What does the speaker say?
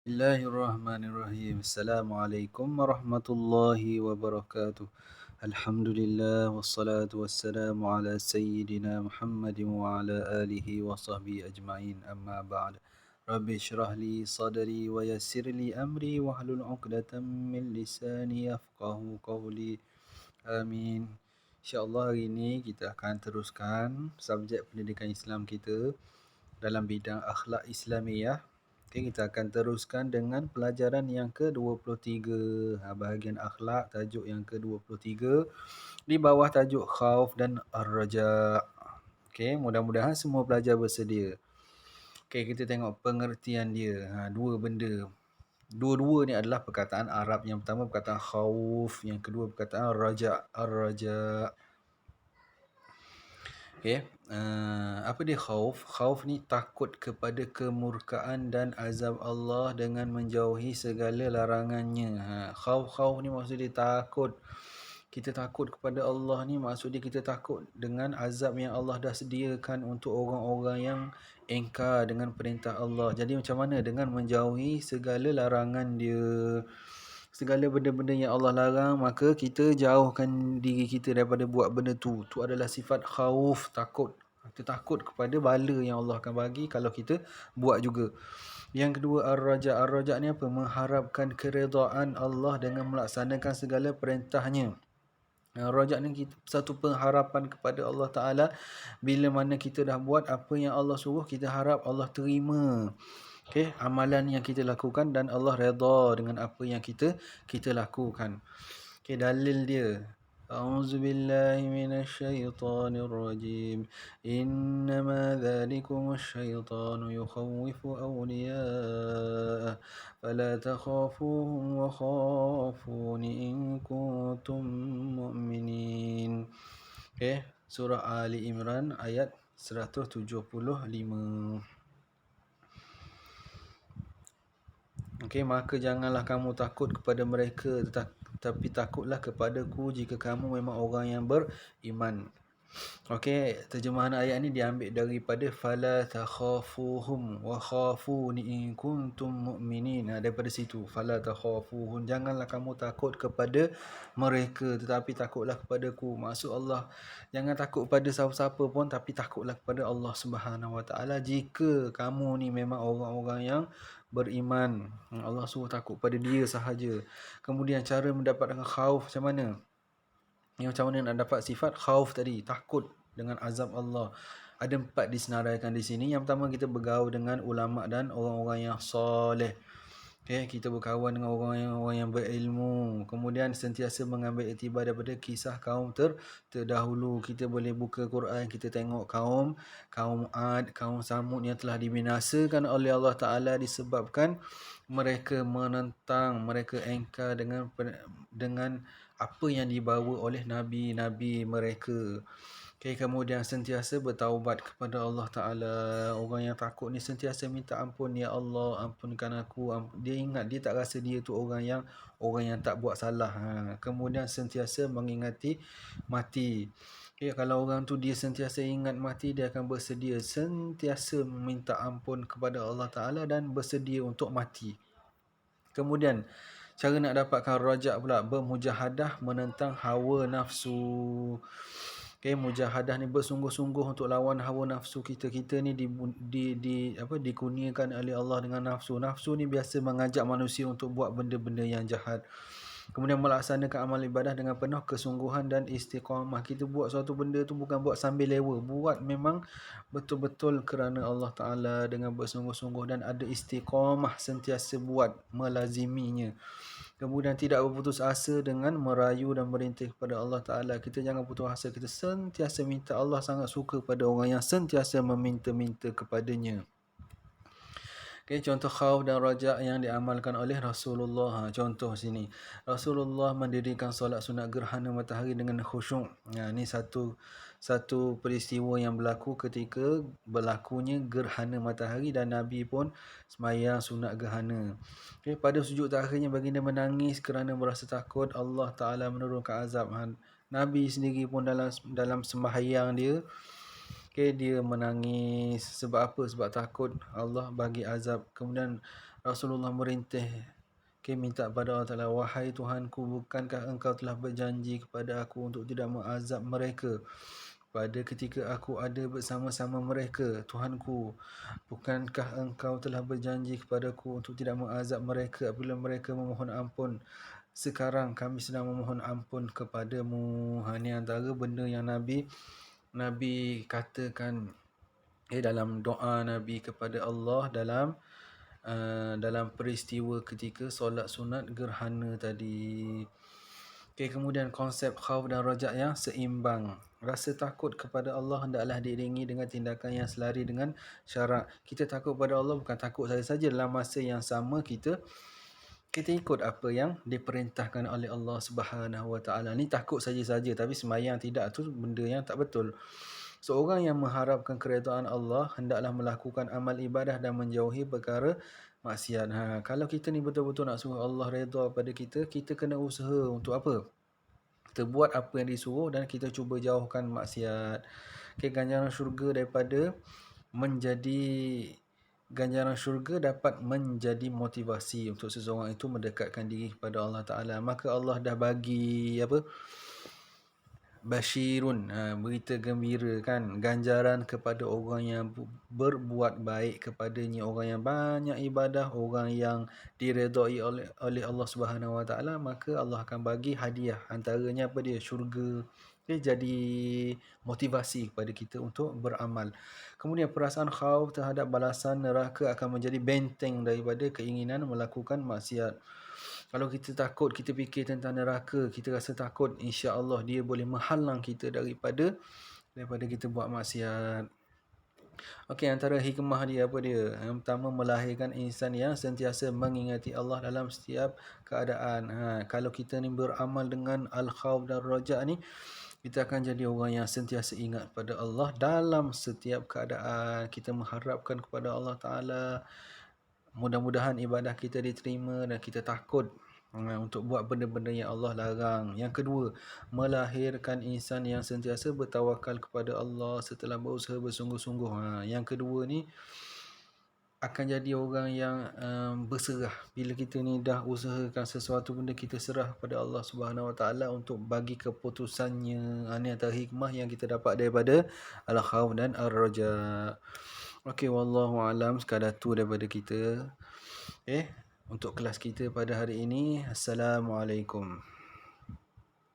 Bismillahirrahmanirrahim. Assalamualaikum warahmatullahi wabarakatuh. Alhamdulillah wassalatu wassalamu ala sayyidina Muhammadin wa ala alihi wa sahbihi ajma'in. Amma ba'd. Rabbi shrah li sadri wa yassir li amri wahlul 'uqdatam min lisani yafqahu qawli. Amin. InsyaAllah hari ini kita akan teruskan subjek pendidikan Islam kita dalam bidang akhlak Islamiyah. Okay, kita akan teruskan dengan pelajaran yang ke-23, bahagian akhlak, tajuk yang ke-23 di bawah tajuk khauf dan ar-raja. Okay, mudah-mudahan semua pelajar bersedia. Okay, kita tengok pengertian dia. Dua benda. Dua-dua ni adalah perkataan Arab. Yang pertama perkataan khauf, yang kedua perkataan raja. Ar-raja. Okay. Apa dia khauf? Khauf ni takut kepada kemurkaan dan azab Allah dengan menjauhi segala larangannya. Khauf ni maksud dia takut. Kita takut kepada Allah ni maksud dia kita takut dengan azab yang Allah dah sediakan untuk orang-orang yang engkar dengan perintah Allah. Jadi macam mana? Dengan menjauhi segala larangan dia. Segala benda-benda yang Allah larang, maka kita jauhkan diri kita daripada buat benda tu. Tu adalah sifat khauf, takut. Kita takut kepada bala yang Allah akan bagi kalau kita buat juga. Yang kedua, ar-raja. Ar-raja ni apa? Mengharapkan keredaan Allah dengan melaksanakan segala perintahnya. Rajak ni satu pengharapan kepada Allah Ta'ala. Bila mana kita dah buat apa yang Allah suruh, kita harap Allah terima amalan yang kita lakukan dan Allah redha dengan apa yang kita lakukan. Dalil dia. A'udzubillahi minasyaitonirrajim. Innama dzalikumus syaitanu yukhawwifu awliya'ah. Fala takhafuhum wa khafuni in kuntum mu'minin. Surah Ali Imran ayat 175. Maka janganlah kamu takut kepada mereka, tetapi takutlah kepadaku jika kamu memang orang yang beriman. Terjemahan ayat ni diambil daripada fala takhafuhum wa khafuni in kuntum mu'minin. Daripada situ, fala takhafuhum, janganlah kamu takut kepada mereka, tetapi takutlah kepadaku. Maksud Allah, jangan takut pada siapa-siapa pun, tapi takutlah kepada Allah Subhanahu Wa Taala jika kamu ni memang orang-orang yang beriman. Allah suruh takut pada dia sahaja. Kemudian cara mendapatkan khauf macam mana? Macam mana nak dapat sifat khauf tadi? Takut dengan azab Allah. Ada 4 disenaraikan di sini. Yang pertama, kita bergaul dengan ulama dan orang-orang yang soleh. Kita berkawan dengan orang yang berilmu. Kemudian sentiasa mengambil iktibar daripada kisah kaum terdahulu. Kita boleh buka Quran, kita tengok kaum Ad, kaum Samud yang telah dibinasakan oleh Allah Ta'ala disebabkan mereka menentang, mereka engkar dengan apa yang dibawa oleh nabi-nabi mereka. Kemudian sentiasa bertaubat kepada Allah Ta'ala. Orang yang takut ni sentiasa minta ampun. Ya Allah, ampunkan aku. Dia ingat, dia tak rasa dia tu orang yang tak buat salah. Kemudian sentiasa mengingati mati. Kalau orang tu dia sentiasa ingat mati, dia akan bersedia sentiasa minta ampun kepada Allah Ta'ala dan bersedia untuk mati. Kemudian cara nak dapatkan rajak pula, bermujahadah menentang hawa nafsu. Mujahadah ni bersungguh-sungguh untuk lawan hawa nafsu kita. Kita ni dikurniakan oleh Allah dengan nafsu. Nafsu ni biasa mengajak manusia untuk buat benda-benda yang jahat. Kemudian melaksanakan amal ibadah dengan penuh kesungguhan dan istiqamah. Kita buat suatu benda tu bukan buat sambil lewa. Buat memang betul-betul kerana Allah Ta'ala dengan bersungguh-sungguh dan ada istiqamah, sentiasa buat, melaziminya. Kemudian tidak berputus asa dengan merayu dan merintih kepada Allah Ta'ala. Kita jangan putus asa. Kita sentiasa minta. Allah sangat suka pada orang yang sentiasa meminta-minta kepadanya. Contoh khauf dan rajak yang diamalkan oleh Rasulullah. Contoh sini, Rasulullah mendirikan solat sunat gerhana matahari dengan khusyuk. Ini satu peristiwa yang berlaku ketika berlakunya gerhana matahari dan Nabi pun sembahyang sunat gerhana. Pada sujud terakhirnya baginda menangis kerana merasa takut Allah Ta'ala menurunkan azab. Nabi sendiri pun dalam sembahyang dia, dia menangis. Sebab apa? Sebab takut Allah bagi azab. Kemudian Rasulullah merintih, minta pada Allah Ta'ala, wahai Tuhanku, bukankah engkau telah berjanji kepada aku untuk tidak mengazab mereka pada ketika aku ada bersama-sama mereka. Tuhanku, bukankah engkau telah berjanji kepadaku untuk tidak mengazab mereka apabila mereka memohon ampun? Sekarang kami sedang memohon ampun kepadamu. Ini antara benda yang Nabi katakan dalam doa Nabi kepada Allah dalam peristiwa ketika solat sunat gerhana tadi. Kemudian konsep khauf dan rajak yang seimbang. Rasa takut kepada Allah hendaklah diiringi dengan tindakan yang selari dengan syarak. Kita takut pada Allah bukan takut saja-saja, dalam masa yang sama kita ikut apa yang diperintahkan oleh Allah Subhanahu Wa Taala. Ni takut saja-saja, tapi sembahyang tidak, tu benda yang tak betul. Seorang yang mengharapkan keredaan Allah hendaklah melakukan amal ibadah dan menjauhi perkara maksiat. Kalau kita ni betul-betul nak suruh Allah redha pada kita, kita kena usaha untuk apa? Kita buat apa yang disuruh dan kita cuba jauhkan maksiat. Ganjaran syurga ganjaran syurga dapat menjadi motivasi untuk seseorang itu mendekatkan diri kepada Allah Ta'ala. Maka Allah dah bagi Bashirun, berita gembira kan, ganjaran kepada orang yang berbuat baik kepadanya, orang yang banyak ibadah, orang yang diredai oleh Allah Subhanahu Wa Taala, maka Allah akan bagi hadiah, antaranya apa dia? Syurga. Jadi motivasi kepada kita untuk beramal. Kemudian perasaan khauf terhadap balasan neraka akan menjadi benteng daripada keinginan melakukan maksiat. Kalau kita takut, kita fikir tentang neraka, kita rasa takut, insya-Allah dia boleh menghalang kita daripada kita buat maksiat. Okey, antara hikmah dia apa dia? Yang pertama, melahirkan insan yang sentiasa mengingati Allah dalam setiap keadaan. Kalau kita ni beramal dengan al-khauf dan raja ni, kita akan jadi orang yang sentiasa ingat pada Allah dalam setiap keadaan. Kita mengharapkan kepada Allah Ta'ala, mudah-mudahan ibadah kita diterima dan kita takut untuk buat benda-benda yang Allah larang. Yang kedua, melahirkan insan yang sentiasa bertawakal kepada Allah setelah berusaha bersungguh-sungguh. Yang kedua ni akan jadi orang yang berserah. Bila kita ni dah usahakan sesuatu benda, kita serah kepada Allah Subhanahu Wa Taala untuk bagi keputusannya. Ini antara hikmah yang kita dapat daripada al-khauf dan ar-raja. Okey, wallahu alam, sekadar tu daripada kita. Untuk kelas kita pada hari ini. Assalamualaikum.